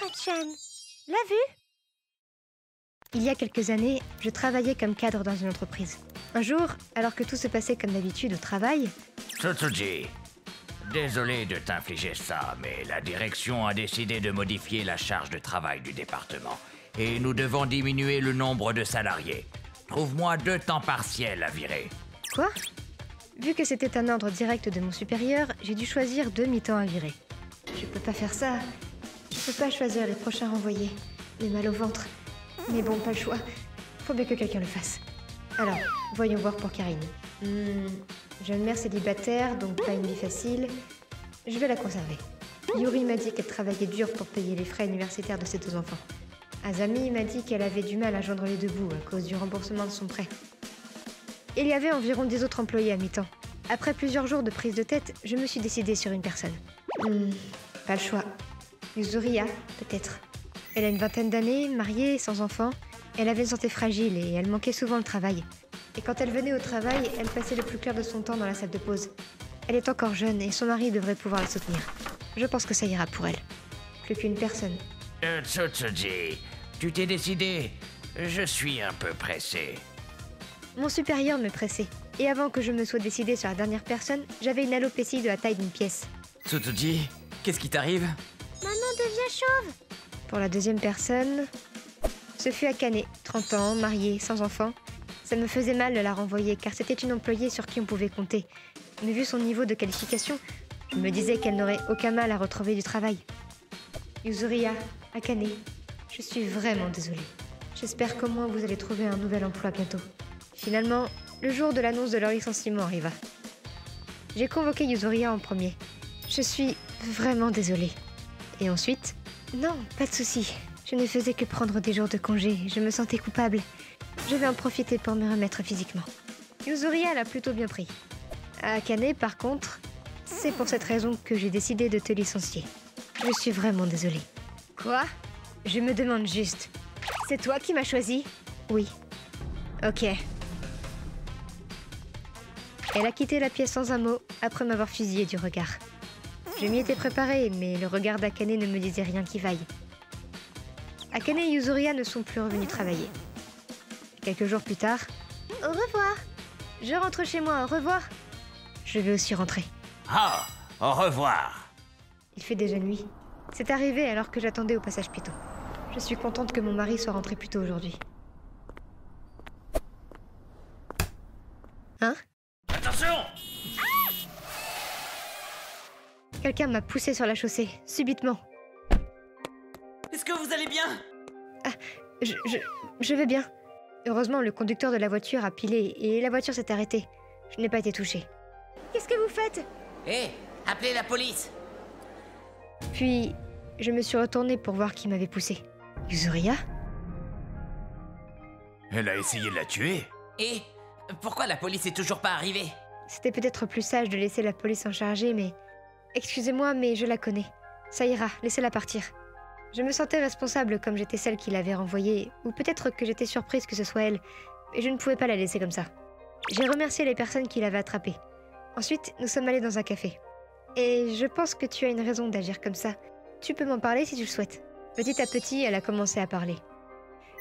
Mitra-chan, l'as vu? Il y a quelques années, je travaillais comme cadre dans une entreprise. Un jour, alors que tout se passait comme d'habitude au travail... Tsutsuji, désolé de t'infliger ça, mais la direction a décidé de modifier la charge de travail du département. Et nous devons diminuer le nombre de salariés. Trouve-moi 2 temps partiels à virer. Quoi? Vu que c'était un ordre direct de mon supérieur, j'ai dû choisir 2 mi-temps à virer. Je peux pas faire ça. Je peux pas choisir les prochains renvoyés. J'ai mal au ventre. Mais bon, pas le choix. Faut bien que quelqu'un le fasse. Alors, voyons voir pour Karine. Jeune mère célibataire, donc pas une vie facile. Je vais la conserver. Yuri m'a dit qu'elle travaillait dur pour payer les frais universitaires de ses 2 enfants. Azami m'a dit qu'elle avait du mal à joindre les 2 bouts à cause du remboursement de son prêt. Il y avait environ 10 autres employés à mi-temps. Après plusieurs jours de prise de tête, je me suis décidée sur une personne. Pas le choix. Yuzuriya, peut-être. Elle a une 20aine d'années, mariée, sans enfant. Elle avait une santé fragile et elle manquait souvent le travail. Et quand elle venait au travail, elle passait le plus clair de son temps dans la salle de pause. Elle est encore jeune et son mari devrait pouvoir la soutenir. Je pense que ça ira pour elle. Plus qu'une personne. Tsutsuji, tu t'es décidé? Je suis un peu pressé. Mon supérieur me pressait. Et avant que je me sois décidée sur la dernière personne, j'avais une alopécie de la taille d'une pièce. Tsutsuji, qu'est-ce qui t'arrive? Maman devient chauve. Pour la deuxième personne, ce fut Akane, 30 ans, mariée, sans enfant. Ça me faisait mal de la renvoyer car c'était une employée sur qui on pouvait compter. Mais vu son niveau de qualification, je me disais qu'elle n'aurait aucun mal à retrouver du travail. Yuzuriya, Akane, je suis vraiment désolée. J'espère qu'au moins vous allez trouver un nouvel emploi bientôt. Finalement, le jour de l'annonce de leur licenciement arriva. J'ai convoqué Yuzuriya en premier. Je suis vraiment désolée. Et ensuite... Non, pas de souci. Je ne faisais que prendre des jours de congé. Je me sentais coupable. Je vais en profiter pour me remettre physiquement. Yuzuriya l'a plutôt bien pris. Akane, par contre, c'est pour cette raison que j'ai décidé de te licencier. Je suis vraiment désolée. Quoi? Je me demande juste. C'est toi qui m'as choisi? Oui. Ok. Elle a quitté la pièce sans un mot, après m'avoir fusillé du regard. Je m'y étais préparée, mais le regard d'Akane ne me disait rien qui vaille. Akane et Yuzuriya ne sont plus revenus travailler. Quelques jours plus tard... Au revoir. Je rentre chez moi, au revoir. Je vais aussi rentrer. Ah, au revoir. Il fait déjà nuit. C'est arrivé alors que j'attendais au passage piéton. Je suis contente que mon mari soit rentré plus tôt aujourd'hui. Hein? Attention! Quelqu'un m'a poussé sur la chaussée, subitement. Est-ce que vous allez bien? Ah, je vais bien. Heureusement, le conducteur de la voiture a pilé et la voiture s'est arrêtée. Je n'ai pas été touchée. Qu'est-ce que vous faites? Hé, appelez la police! Puis, je me suis retournée pour voir qui m'avait poussée. Yuzuriya? Elle a essayé de la tuer. Et pourquoi la police est toujours pas arrivée? C'était peut-être plus sage de laisser la police s'en charger, mais... Excusez-moi, mais je la connais. Ça ira, laissez-la partir. Je me sentais responsable comme j'étais celle qui l'avait renvoyée, ou peut-être que j'étais surprise que ce soit elle, mais je ne pouvais pas la laisser comme ça. J'ai remercié les personnes qui l'avaient attrapée. Ensuite, nous sommes allés dans un café. Et je pense que tu as une raison d'agir comme ça. Tu peux m'en parler si tu le souhaites. Petit à petit, elle a commencé à parler.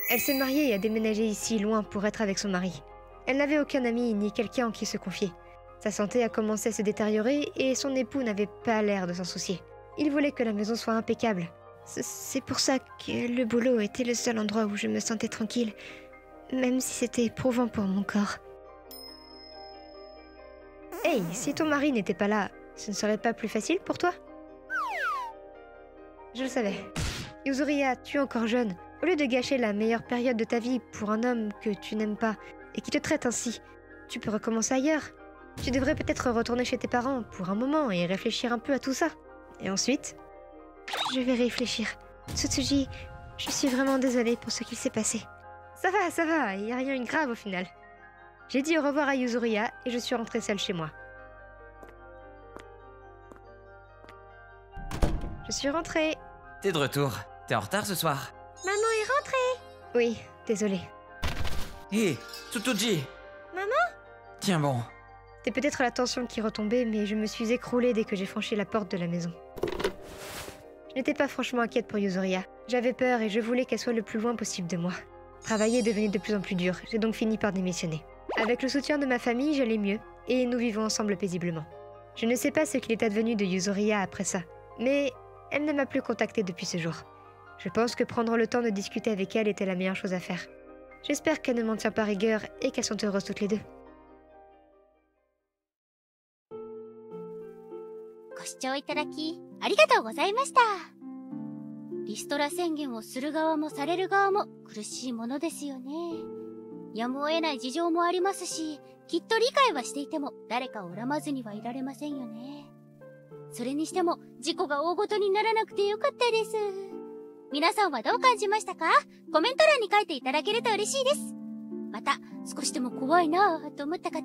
Elle s'est mariée et a déménagé ici, loin, pour être avec son mari. Elle n'avait aucun ami ni quelqu'un en qui se confier. Sa santé a commencé à se détériorer et son époux n'avait pas l'air de s'en soucier. Il voulait que la maison soit impeccable. C'est pour ça que le boulot était le seul endroit où je me sentais tranquille, même si c'était éprouvant pour mon corps. Hey, si ton mari n'était pas là, ce ne serait pas plus facile pour toi? Je le savais. Yuzuriya, tu es encore jeune. Au lieu de gâcher la meilleure période de ta vie pour un homme que tu n'aimes pas et qui te traite ainsi, tu peux recommencer ailleurs. Tu devrais peut-être retourner chez tes parents pour un moment et réfléchir un peu à tout ça. Et ensuite, je vais réfléchir. Tsutsuji, je suis vraiment désolée pour ce qu'il s'est passé. Ça va, il n'y a rien de grave au final. J'ai dit au revoir à Yuzuriya et je suis rentrée seule chez moi. Je suis rentrée. T'es de retour. T'es en retard ce soir? Maman est rentrée. Oui, désolée. Hé, Tsutsuji! Maman? Tiens bon. C'était peut-être la tension qui retombait, mais je me suis écroulée dès que j'ai franchi la porte de la maison. Je n'étais pas franchement inquiète pour Yuzoria. J'avais peur et je voulais qu'elle soit le plus loin possible de moi. Travailler est devenu de plus en plus dur, j'ai donc fini par démissionner. Avec le soutien de ma famille, j'allais mieux, et nous vivons ensemble paisiblement. Je ne sais pas ce qu'il est advenu de Yuzoria après ça, mais elle ne m'a plus contactée depuis ce jour. Je pense que prendre le temps de discuter avec elle était la meilleure chose à faire. J'espère qu'elle ne m'en tient pas rigueur et qu'elles sont heureuses toutes les deux. ご視聴いただきありがとうございました。リストラ宣言をする側もされる側も苦しいものですよね。やむを得ない事情もありますし、きっと理解はしていても誰かを恨まずにはいられませんよね。それにしても事故が大ごとにならなくてよかったです。皆さんはどう感じましたか？コメント欄に書いていただけると嬉しいです。また少しでも怖いなぁと思った方、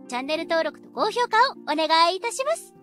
チャンネル登録と高評価をお願いいたします。